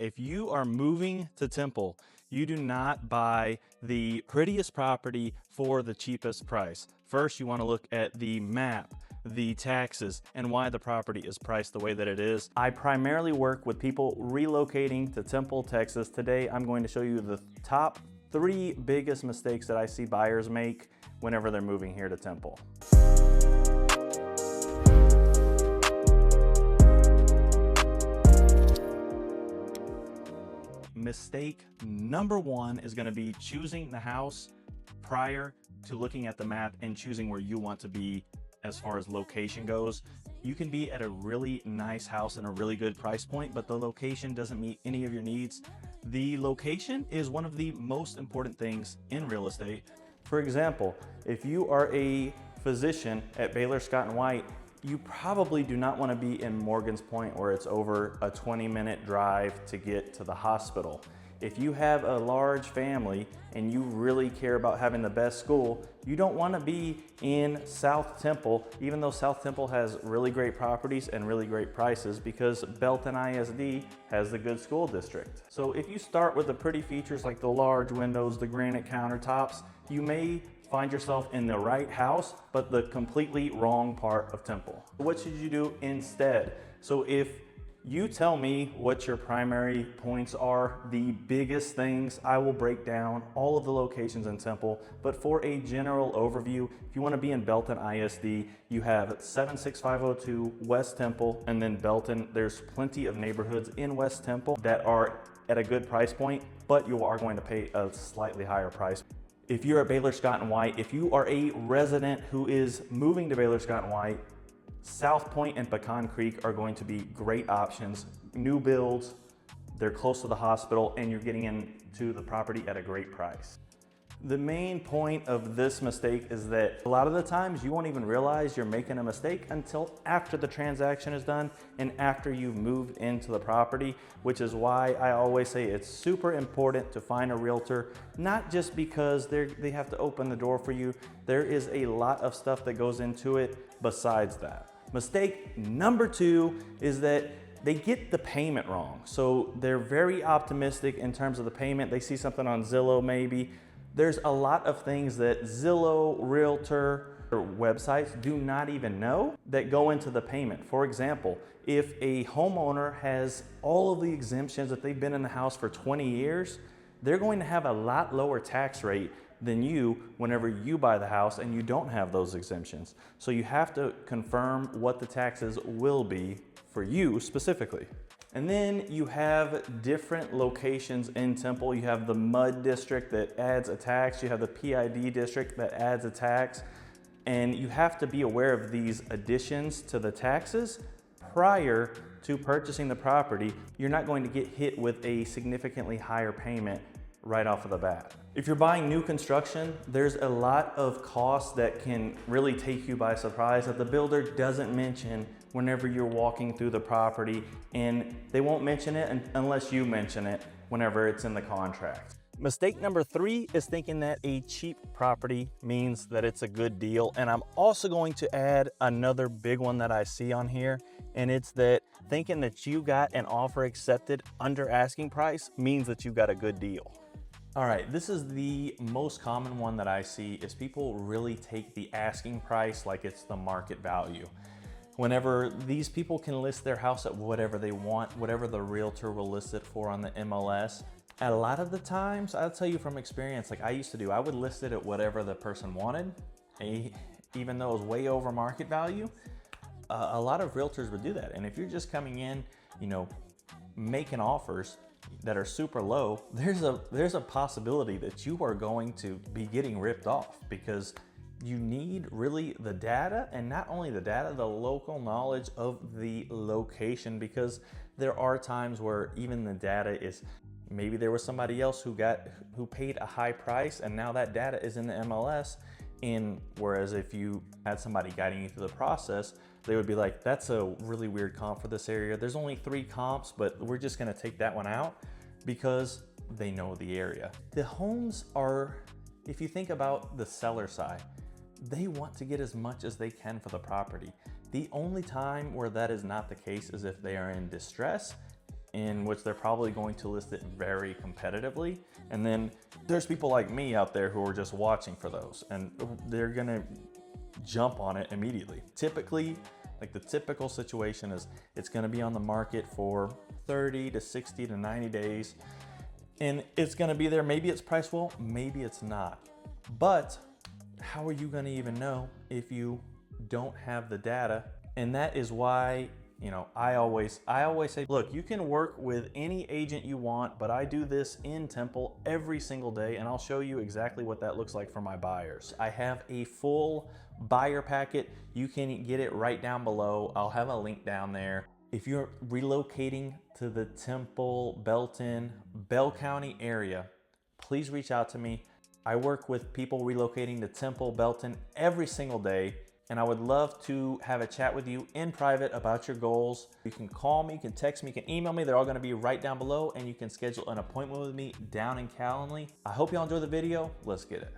If you are moving to Temple, you do not buy the prettiest property for the cheapest price. First, you want to look at the map, the taxes, and why the property is priced the way that it is. I primarily work with people relocating to Temple, Texas. Today, I'm going to show you the top 3 biggest mistakes that I see buyers make whenever they're moving here to Temple. Mistake number 1 is going to be choosing the house prior to looking at the map and choosing where you want to be as far as location goes. You can be at a really nice house and a really good price point, but the location doesn't meet any of your needs. The location is one of the most important things in real estate. For example, if you are a physician at Baylor Scott White, you probably do not want to be in Morgan's Point where it's over a 20-minute drive to get to the hospital. If you have a large family and you really care about having the best school, you don't want to be in South Temple, even though South Temple has really great properties and really great prices, because Belton ISD has the good school district. So if you start with the pretty features like the large windows, the granite countertops, you may find yourself in the right house, but the completely wrong part of Temple. What should you do instead? So if you tell me what your primary points are, the biggest things, I will break down all of the locations in Temple. But for a general overview, if you want to be in Belton ISD, you have 76502 West Temple, and then Belton. There's plenty of neighborhoods in West Temple that are at a good price point, but you are going to pay a slightly higher price. If you're at Baylor Scott White, if you are a resident who is moving to Baylor Scott White, South Point and Pecan Creek are going to be great options. New builds, they're close to the hospital, and you're getting into the property at a great price. The main point of this mistake is that a lot of the times you won't even realize you're making a mistake until after the transaction is done and after you've moved into the property, which is why I always say it's super important to find a realtor, not just because they have to open the door for you. There is a lot of stuff that goes into it besides that. Mistake number 2 is that they get the payment wrong. So they're very optimistic in terms of the payment. They see something on Zillow maybe. There's a lot of things that Zillow, Realtor, or websites do not even know that go into the payment. For example, if a homeowner has all of the exemptions that they've been in the house for 20 years, they're going to have a lot lower tax rate than you whenever you buy the house and you don't have those exemptions. So you have to confirm what the taxes will be for you specifically. And then you have different locations in Temple. You have the Mud District that adds a tax. You have the PID District that adds a tax. And you have to be aware of these additions to the taxes prior to purchasing the property. You're not going to get hit with a significantly higher payment right off of the bat. If you're buying new construction, there's a lot of costs that can really take you by surprise that the builder doesn't mention whenever you're walking through the property, and they won't mention it unless you mention it whenever it's in the contract. Mistake number 3 is thinking that a cheap property means that it's a good deal. And I'm also going to add another big one that I see on here, and it's that thinking that you got an offer accepted under asking price means that you got a good deal. All right, this is the most common one that I see is people really take the asking price like it's the market value. Whenever these people can list their house at whatever they want, whatever the realtor will list it for on the MLS, a lot of the times, I'll tell you from experience, like I used to do, I would list it at whatever the person wanted, even though it was way over market value. A lot of realtors would do that. And if you're just coming in, making offers that are super low, there's a possibility that you are going to be getting ripped off, because you need really the data, and not only the data, the local knowledge of the location, because there are times where even the data is, maybe there was somebody else who paid a high price, and now that data is in the MLS. Whereas if you had somebody guiding you through the process, they would be like, that's a really weird comp for this area. There's only 3 comps, but we're just gonna take that one out because they know the area. The homes are, if you think about the seller side, they want to get as much as they can for the property. The only time where that is not the case is if they are in distress in which they're probably going to list it very competitively. And then there's people like me out there who are just watching for those, and they're gonna jump on it immediately. Typically, like the typical situation is it's gonna be on the market for 30 to 60 to 90 days. And it's gonna be there. Maybe it's priced well, maybe it's not. But how are you gonna even know if you don't have the data? And that is why, you know, I always say, look, you can work with any agent you want, but I do this in Temple every single day, and I'll show you exactly what that looks like for my buyers. I have a full buyer packet. You can get it right down below. I'll have a link down there. If you're relocating to the Temple, Belton, Bell County area, please reach out to me. I work with people relocating to Temple, Belton every single day, and I would love to have a chat with you in private about your goals. You can call me, you can text me, you can email me. They're all gonna be right down below, and you can schedule an appointment with me down in Calendly. I hope y'all enjoy the video. Let's get it.